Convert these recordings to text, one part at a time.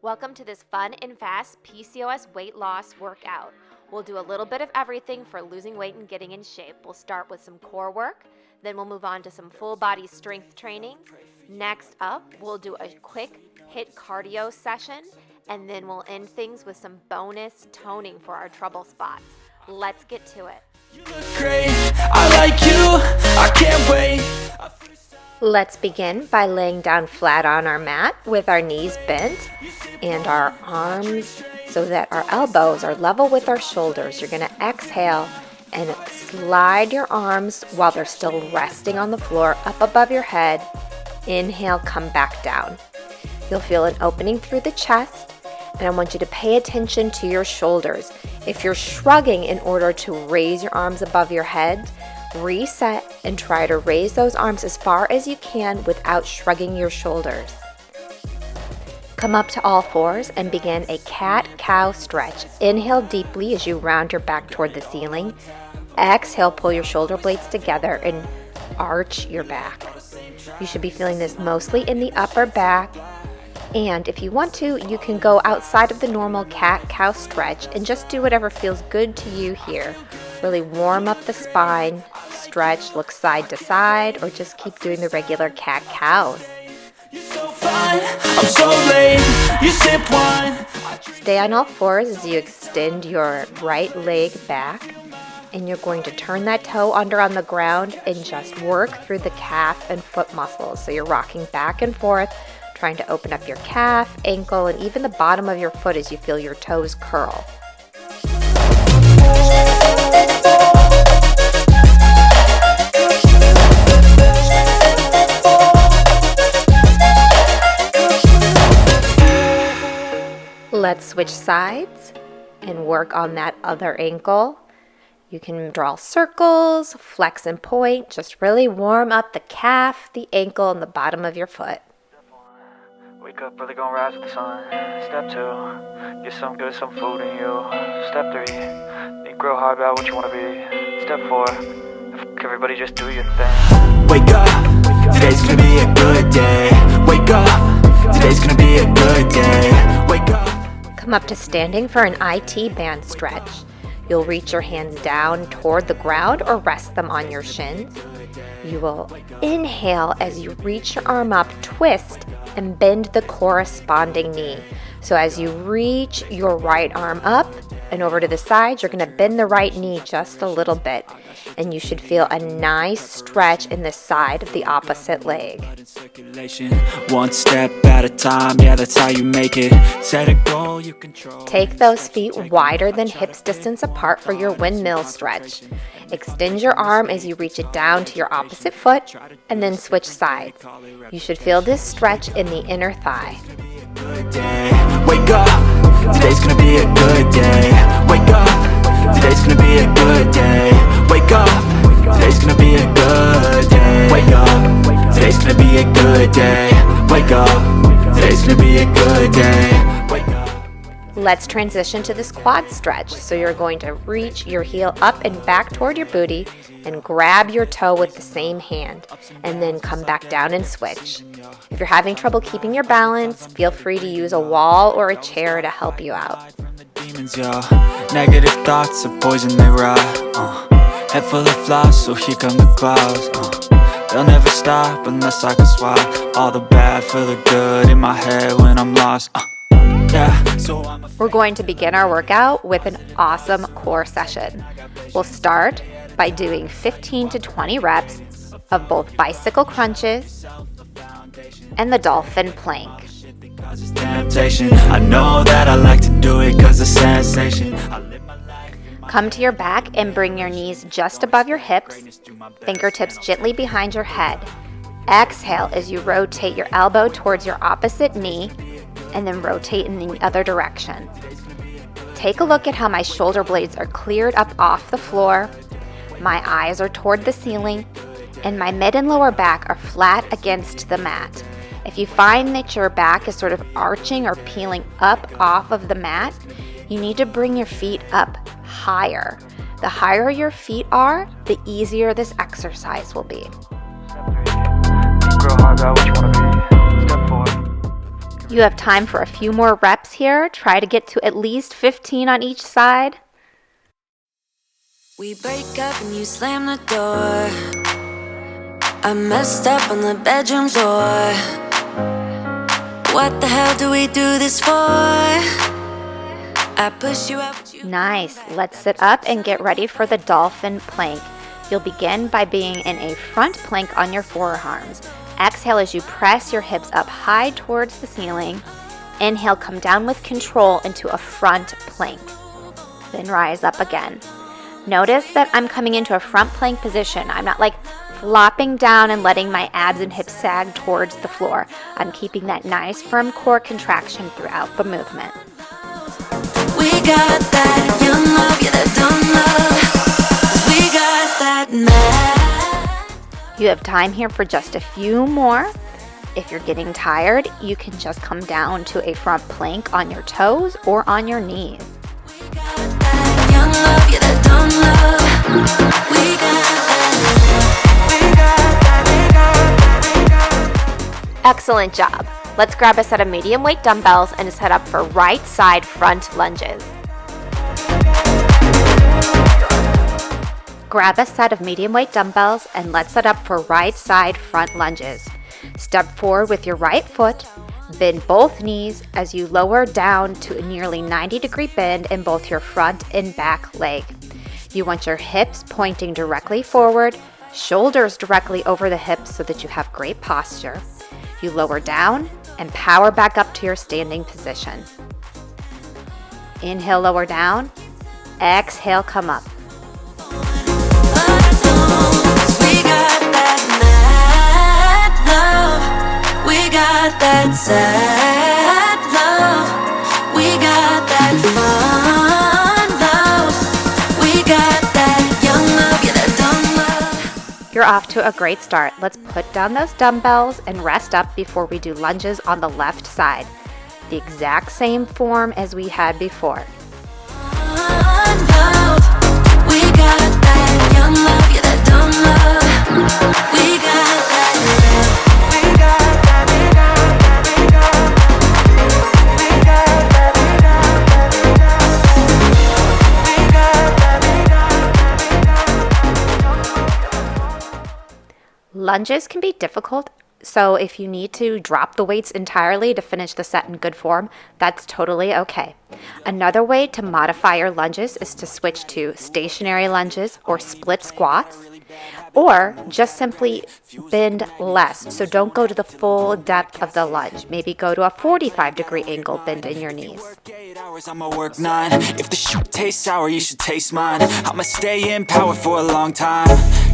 Welcome to this fun and fast PCOS weight loss workout. We'll do a little bit of everything for losing weight and getting in shape. We'll start with some core work, then we'll move on to some full body strength training. Next up, we'll do a quick HIIT cardio session, and then we'll end things with some bonus toning for our trouble spots. Let's get to it. You look great, I like you, I can't wait. Let's begin by laying down flat on our mat with our knees bent and our arms so that our elbows are level with our shoulders. You're going to exhale and slide your arms while they're still resting on the floor up above your head. Inhale, come back down. You'll feel an opening through the chest, and I want you to pay attention to your shoulders. If you're shrugging in order to raise your arms above your head, reset and try to raise those arms as far as you can without shrugging your shoulders. Come up to all fours and begin a cat-cow stretch. Inhale deeply as you round your back toward the ceiling. Exhale, pull your shoulder blades together and arch your back. You should be feeling this mostly in the upper back. And if you want to, you can go outside of the normal cat-cow stretch and just do whatever feels good to you here. Really warm up the spine, stretch, look side to side, or just keep doing the regular cat-cows. Stay on all fours as you extend your right leg back, and you're going to turn that toe under on the ground and just work through the calf and foot muscles. So you're rocking back and forth, trying to open up your calf, ankle, and even the bottom of your foot as you feel your toes curl. Let's switch sides and work on that other ankle. You can draw circles, flex and point. Just really warm up the calf, the ankle, and the bottom of your foot. Wake up, really gonna rise with the sun. Step 2, get some good, some food in you. Step 3, think real hard about what you wanna be. Step 4, everybody just do your thing. Wake up, today's gonna be a good day. Wake up, today's gonna be a good day. Wake up. Come up to standing for an IT band stretch. You'll reach your hands down toward the ground or rest them on your shins. You will inhale as you reach your arm up, twist, and bend the corresponding knee. So as you reach your right arm up and over to the side, you're going to bend the right knee just a little bit. And you should feel a nice stretch in the side of the opposite leg. One step at a time, yeah, that's how you make it. Set a goal you control. Take those feet wider than hips distance apart for your windmill stretch. Extend your arm as you reach it down to your opposite foot and then switch sides. You should feel this stretch in the inner thigh. Wake up, today's gonna be a good day. Wake up, today's gonna be a good day. Wake up, today's gonna be a good day. Wake up, today's gonna be a good day. Wake up, today's gonna be a good day. Wake up. Let's transition to this quad stretch. So you're going to reach your heel up and back toward your booty and grab your toe with the same hand and then come back down and switch. If you're having trouble keeping your balance, feel free to use a wall or a chair to help you out. Negative thoughts are poison, they rot. Head full of flies, so here come the clouds. They'll never stop unless I can swap all the bad for the good in my head when I'm lost. We're going to begin our workout with an awesome core session. We'll start by doing 15 to 20 reps of both bicycle crunches and the dolphin plank. I know that I like to do it 'cause it's sensation. Come to your back and bring your knees just above your hips, fingertips gently behind your head. Exhale as you rotate your elbow towards your opposite knee and then rotate in the other direction. Take a look at how my shoulder blades are cleared up off the floor, my eyes are toward the ceiling, and my mid and lower back are flat against the mat. If you find that your back is sort of arching or peeling up off of the mat, you need to bring your feet up higher. The higher your feet are, the easier this exercise will be. Step 3, think real hard about what you wanna be. Step 4, You have time for a few more reps here. Try to get to at least 15 on each side. We break up and you slam the door. I messed up on the bedroom floor. What the hell do we do this for? I push you out. Nice. Let's sit up and get ready for the dolphin plank. You'll begin by being in a front plank on your forearms. Exhale as you press your hips up high towards the ceiling. Inhale, come down with control into a front plank. Then rise up again. Notice that I'm coming into a front plank position. I'm not like flopping down and letting my abs and hips sag towards the floor. I'm keeping that nice firm core contraction throughout the movement. We got that young love, yeah, that dumb love. We got that mad. You have time here for just a few more. If you're getting tired, you can just come down to a front plank on your toes or on your knees. We got that young love, yeah, that dumb love. We got that. Excellent job. Let's grab a set of medium weight dumbbells and set up for right side front lunges. Grab a set of medium weight dumbbells and let's set up for right side front lunges. Step forward with your right foot, bend both knees as you lower down to a nearly 90-degree bend in both your front and back leg. You want your hips pointing directly forward, shoulders directly over the hips so that you have great posture. You lower down and power back up to your standing position. Inhale, lower down. Exhale, come up. We got that mad love. We got that sad love. We got that fun love. We got that young love, yeah, that dumb love. You're off to a great start. Let's put down those dumbbells and rest up before we do lunges on the left side. The exact same form as we had before. We got that young love, yeah, that dumb love. We got that. We got that. We got that. We got that. We got that. Lunges can be difficult, so if you need to drop the weights entirely to finish the set in good form, that's totally okay. Another way to modify your lunges is to switch to stationary lunges or split squats, or just simply bend less. So don't go to the full depth of the lunge. Maybe go to a 45-degree angle bend in your knees. I'ma work 9. If the shoot tastes sour, you should taste mine. I'ma stay in power for a long time.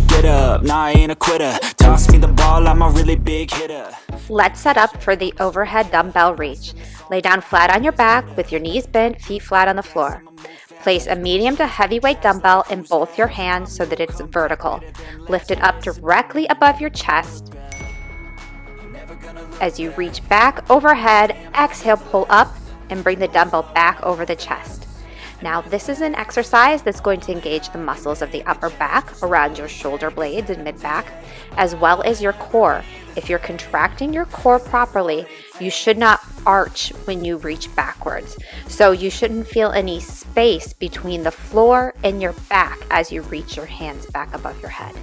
Get up, nah, I ain't a quitter. Toss me the ball, I'm a really big hitter. Let's set up for the overhead dumbbell reach. Lay down flat on your back with your knees bent, feet flat on the floor. Place a medium to heavyweight dumbbell in both your hands so that it's vertical. Lift it up directly above your chest. As you reach back overhead, exhale, pull up and bring the dumbbell back over the chest. Now, this is an exercise that's going to engage the muscles of the upper back around your shoulder blades and mid-back, as well as your core. If you're contracting your core properly, you should not arch when you reach backwards. So you shouldn't feel any space between the floor and your back as you reach your hands back above your head.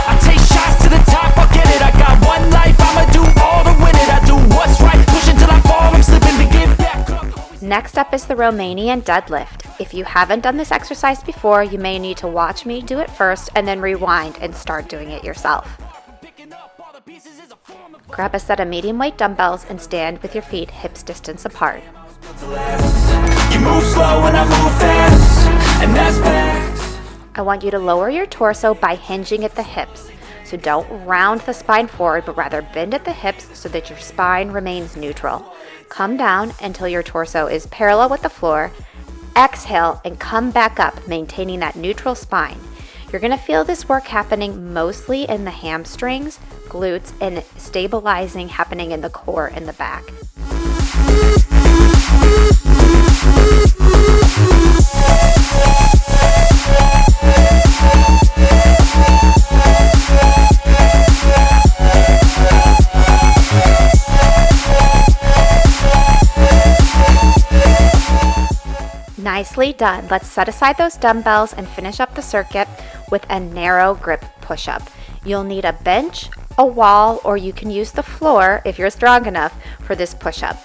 I take shots to the top, I'll get it. I got one life, I'ma do all to win it. I do what's right, push until I fall, I'm slipping to get back up. Next up is the Romanian deadlift. If you haven't done this exercise before, you may need to watch me do it first and then rewind and start doing it yourself. Grab a set of medium weight dumbbells and stand with your feet hips distance apart. You move slow and I move fast, and that's facts. I want you to lower your torso by hinging at the hips. So don't round the spine forward, but rather bend at the hips so that your spine remains neutral. Come down until your torso is parallel with the floor. Exhale and come back up, maintaining that neutral spine. You're going to feel this work happening mostly in the hamstrings, glutes, and stabilizing happening in the core and the back. Nicely done. Let's set aside those dumbbells and finish up the circuit with a narrow grip push-up. You'll need a bench, a wall, or you can use the floor if you're strong enough for this push-up.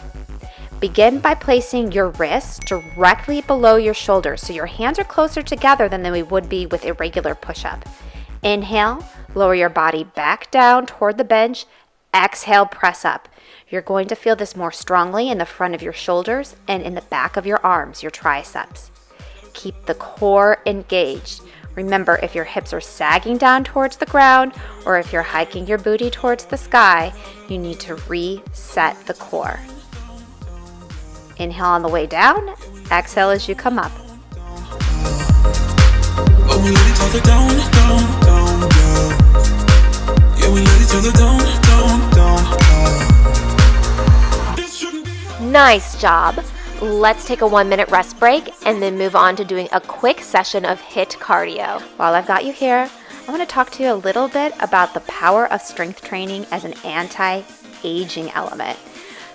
Begin by placing your wrists directly below your shoulders so your hands are closer together than they would be with a regular push-up. Inhale, lower your body back down toward the bench. Exhale, press up. You're going to feel this more strongly in the front of your shoulders and in the back of your arms, your triceps. Keep the core engaged. Remember, if your hips are sagging down towards the ground or if you're hiking your booty towards the sky, you need to reset the core. Inhale on the way down, exhale as you come up. Nice job. Let's take a 1-minute rest break and then move on to doing a quick session of HIIT cardio. While I've got you here, I want to talk to you a little bit about the power of strength training as an anti-aging element.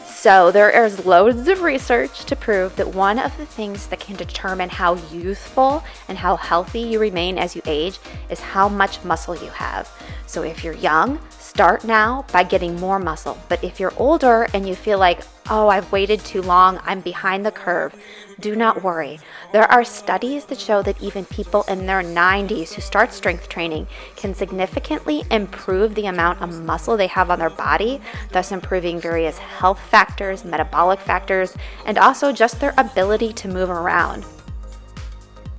So there is loads of research to prove that one of the things that can determine how youthful and how healthy you remain as you age is how much muscle you have. So if you're young, start now by getting more muscle. But if you're older and you feel like, oh, I've waited too long, I'm behind the curve, do not worry. There are studies that show that even people in their 90s who start strength training can significantly improve the amount of muscle they have on their body, thus improving various health factors, metabolic factors, and also just their ability to move around.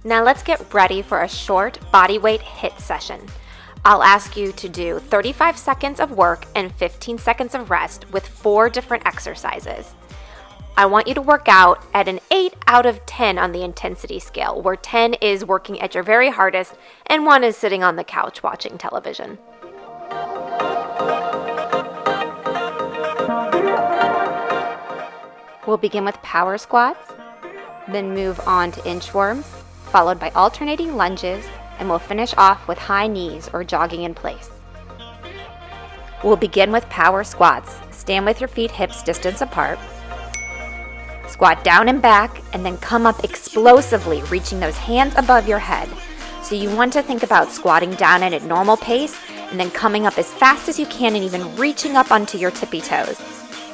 Now let's get ready for a short bodyweight HIIT session. I'll ask you to do 35 seconds of work and 15 seconds of rest with 4 different exercises. I want you to work out at an 8 out of 10 on the intensity scale, where 10 is working at your very hardest and 1 is sitting on the couch watching television. We'll begin with power squats, then move on to inchworms, followed by alternating lunges, and we'll finish off with high knees or jogging in place. We'll begin with power squats. Stand with your feet hips distance apart. Squat down and back, and then come up explosively, reaching those hands above your head. So you want to think about squatting down at a normal pace, and then coming up as fast as you can and even reaching up onto your tippy toes.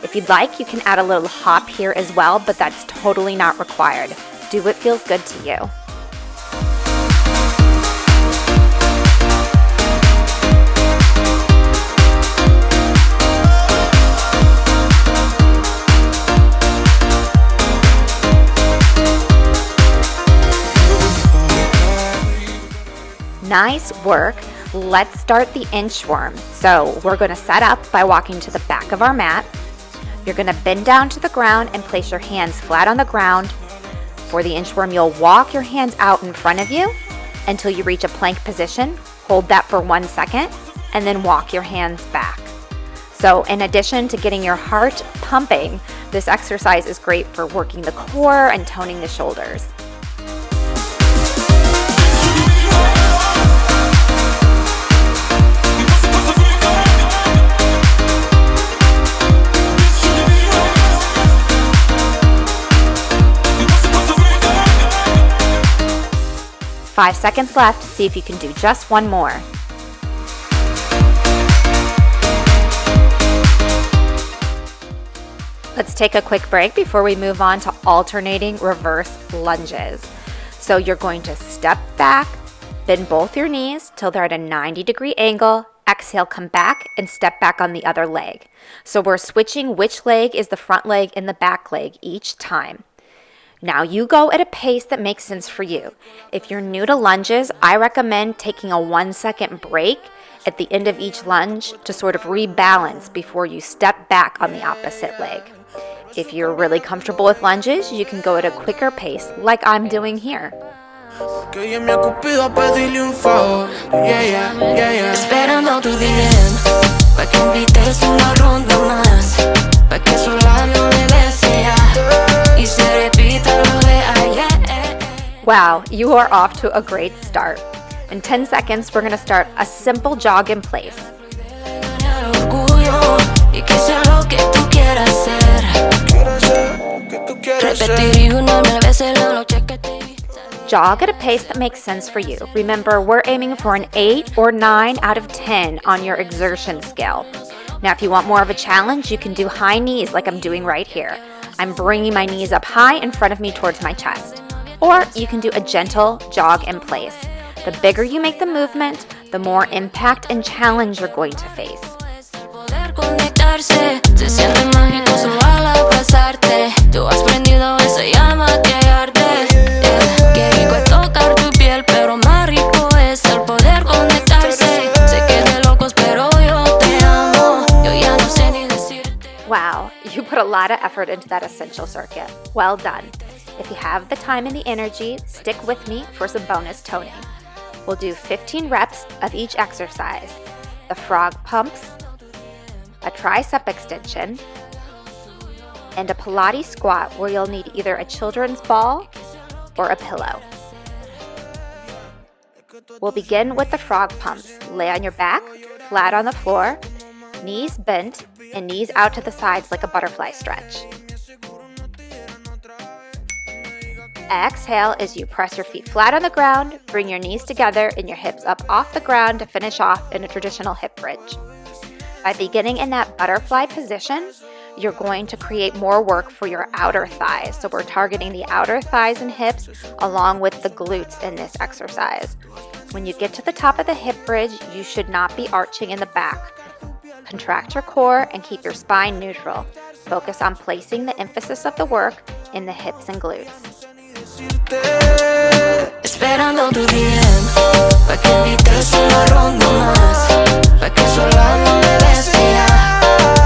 If you'd like, you can add a little hop here as well, but that's totally not required. Do what feels good to you. Nice work. Let's start the inchworm. So we're going to set up by walking to the back of our mat. You're going to bend down to the ground and place your hands flat on the ground. For the inchworm, you'll walk your hands out in front of you until you reach a plank position. Hold that for 1 second and then walk your hands back. So in addition to getting your heart pumping, this exercise is great for working the core and toning the shoulders. Five seconds left. See if you can do just one more. Let's take a quick break before we move on to alternating reverse lunges. So you're going to step back, bend both your knees till they're at a 90-degree angle. Exhale, come back and step back on the other leg. So we're switching which leg is the front leg and the back leg each time. Now you go at a pace that makes sense for you. If you're new to lunges, I recommend taking a 1-second break at the end of each lunge to sort of rebalance before you step back on the opposite leg. If you're really comfortable with lunges, you can go at a quicker pace like I'm doing here. Esperando tu DM, pa' que invites una ronda más, pa' que esos labios le bese y se repita lo de ayer. Wow, you are off to a great start. In 10 seconds, we're going to start a simple jog in place. Repetiría una mil veces la noche que te vi. Jog at a pace that makes sense for you. Remember, we're aiming for an 8 or 9 out of 10 on your exertion scale. Now, if you want more of a challenge, you can do high knees like I'm doing right here. I'm bringing my knees up high in front of me towards my chest. Or you can do a gentle jog in place. The bigger you make the movement, the more impact and challenge you're going to face. Wow, you put a lot of effort into that essential circuit. Well done. If you have the time and the energy, stick with me for some bonus toning. We'll do 15 reps of each exercise. The frog pumps, a tricep extension, and a Pilates squat where you'll need either a children's ball or a pillow. We'll begin with the frog pumps. Lay on your back, flat on the floor, knees bent, and knees out to the sides like a butterfly stretch. Exhale as you press your feet flat on the ground, bring your knees together and your hips up off the ground to finish off in a traditional hip bridge. By beginning in that butterfly position, you're going to create more work for your outer thighs. So we're targeting the outer thighs and hips along with the glutes in this exercise. When you get to the top of the hip bridge, you should not be arching in the back. Contract your core and keep your spine neutral. Focus on placing the emphasis of the work in the hips and glutes. Esperando tu DM, pa' que invites una ronda más, pa' que sola no me beses ya,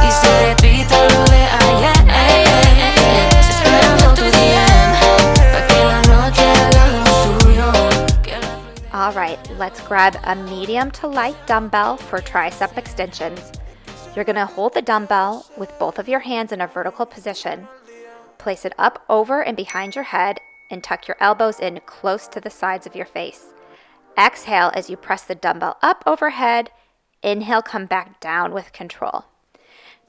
y se repita lo de ayer. Esperando tu DM, pa' que la noche haga lo suyo. All right, let's grab a medium to light dumbbell for tricep extensions. You're going to hold the dumbbell with both of your hands in a vertical position. Place it up over and behind your head and tuck your elbows in close to the sides of your face. Exhale as you press the dumbbell up overhead. Inhale, come back down with control.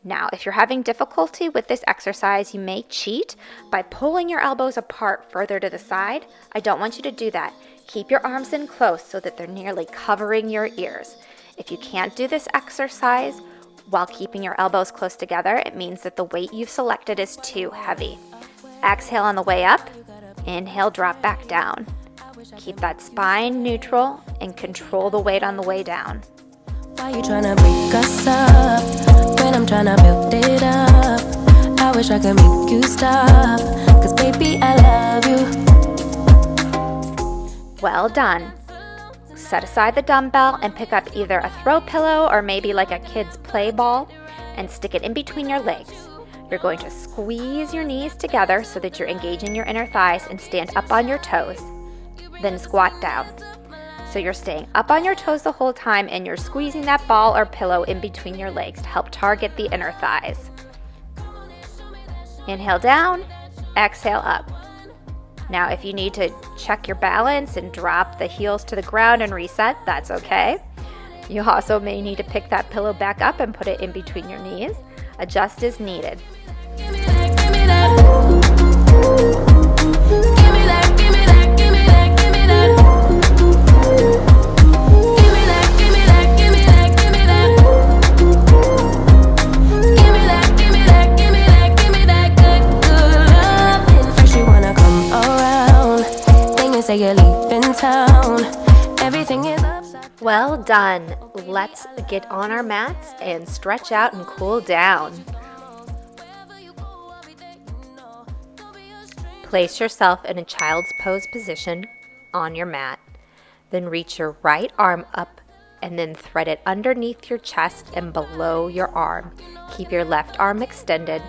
Now, if you're having difficulty with this exercise, you may cheat by pulling your elbows apart further to the side. I don't want you to do that. Keep your arms in close so that they're nearly covering your ears. If you can't do this exercise while keeping your elbows close together, it means that the weight you've selected is too heavy. Exhale on the way up. Inhale, drop back down. Keep that spine neutral and control the weight on the way down. Why you tryna break us up when I'm tryna build it up? I wish I could make you stop, cause baby I love you. Well done. Set aside the dumbbell and pick up either a throw pillow or maybe like a kid's play ball and stick it in between your legs. You're going to squeeze your knees together so that you're engaging your inner thighs and stand up on your toes. Then squat down. So you're staying up on your toes the whole time and you're squeezing that ball or pillow in between your legs to help target the inner thighs. Inhale down, exhale up. Now, if you need to check your balance and drop the heels to the ground and reset, that's okay. You also may need to pick that pillow back up and put it in between your knees. Adjust as needed. Give me that, give me that. Give me that, give me that, give me that, give me that. Give me that, give me that, give me that, give me that. Give me that, give me that, give me that, give me that good, good love. First you wanna come around, then you say you're leaving town. Everything is upside. Well done. Let's get on our mats and stretch out and cool down. Place yourself in a child's pose position on your mat. Then reach your right arm up and then thread it underneath your chest and below your arm. Keep your left arm extended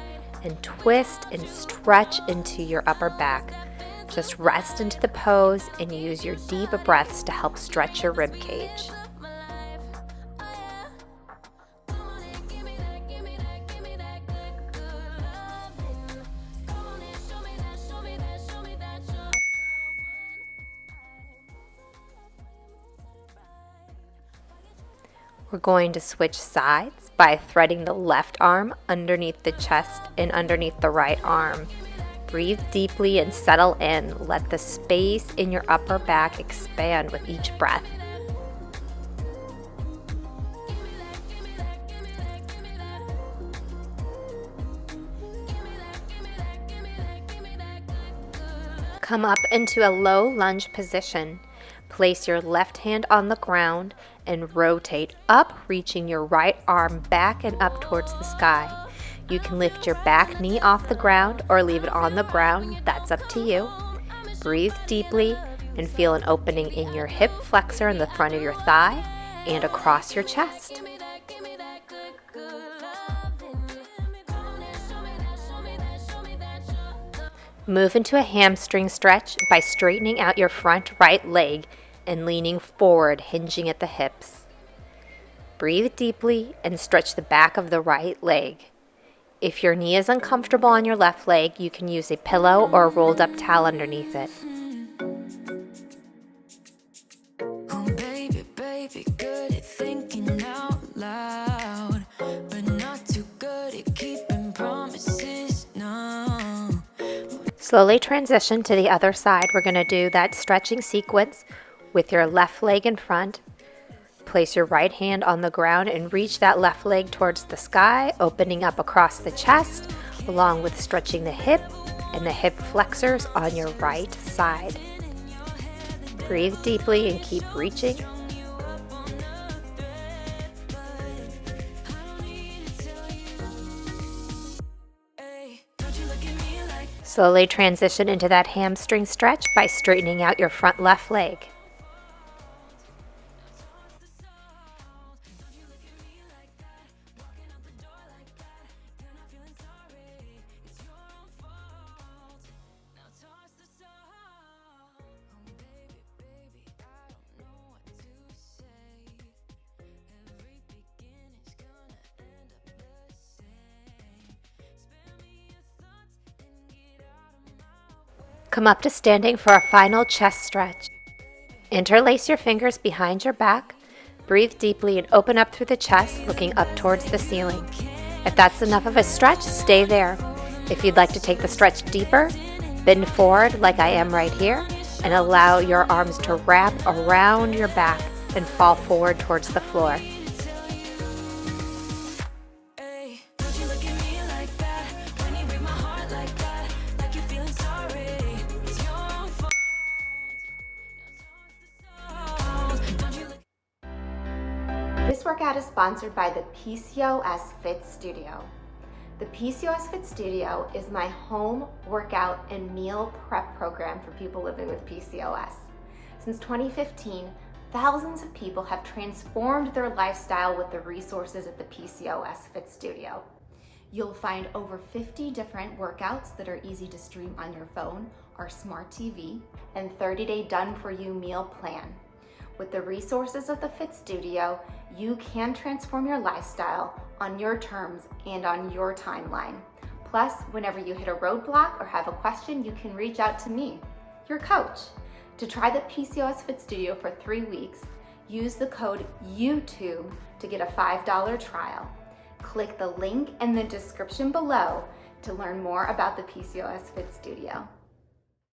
and twist and stretch into your upper back. Just rest into the pose and use your deep breaths to help stretch your rib cage. We're going to switch sides by threading the left arm underneath the chest and underneath the right arm. Breathe deeply and settle in. Let the space in your upper back expand with each breath. Come up into a low lunge position. Place your left hand on the ground and rotate up, reaching your right arm back and up towards the sky. You can lift your back knee off the ground or leave it on the ground. That's up to you. Breathe deeply and feel an opening in your hip flexor in the front of your thigh and across your chest. Move into a hamstring stretch by straightening out your front right leg and leaning forward, hinging at the hips. Breathe deeply and stretch the back of the right leg. If your knee is uncomfortable on your left leg, you can use a pillow or a rolled up towel underneath it. Oh, baby, baby, good at thinking out loud, but not too good at keeping promises, no. Slowly transition to the other side. We're going to do that stretching sequence with your left leg in front. Place your right hand on the ground and reach that left leg towards the sky, opening up across the chest, along with stretching the hip and the hip flexors on your right side. Breathe deeply and keep reaching. Slowly transition into that hamstring stretch by straightening out your front left leg. Come up to standing for a final chest stretch. Interlace your fingers behind your back. Breathe deeply and open up through the chest, looking up towards the ceiling. If that's enough of a stretch, stay there. If you'd like to take the stretch deeper, bend forward like I am right here, and allow your arms to wrap around your back and fall forward towards the floor. This workout is sponsored by the PCOS Fit Studio. The PCOS Fit Studio is my home workout and meal prep program for people living with PCOS. Since 2015, thousands of people have transformed their lifestyle with the resources at the PCOS Fit Studio. You'll find over 50 different workouts that are easy to stream on your phone or smart TV, and 30-day done-for-you meal plan. With the resources of the Fit Studio, you can transform your lifestyle on your terms and on your timeline. Plus, whenever you hit a roadblock or have a question, you can reach out to me, your coach. To try the PCOS Fit Studio for 3 weeks, use the code YouTube to get a $5 trial. Click the link in the description below to learn more about the PCOS Fit Studio.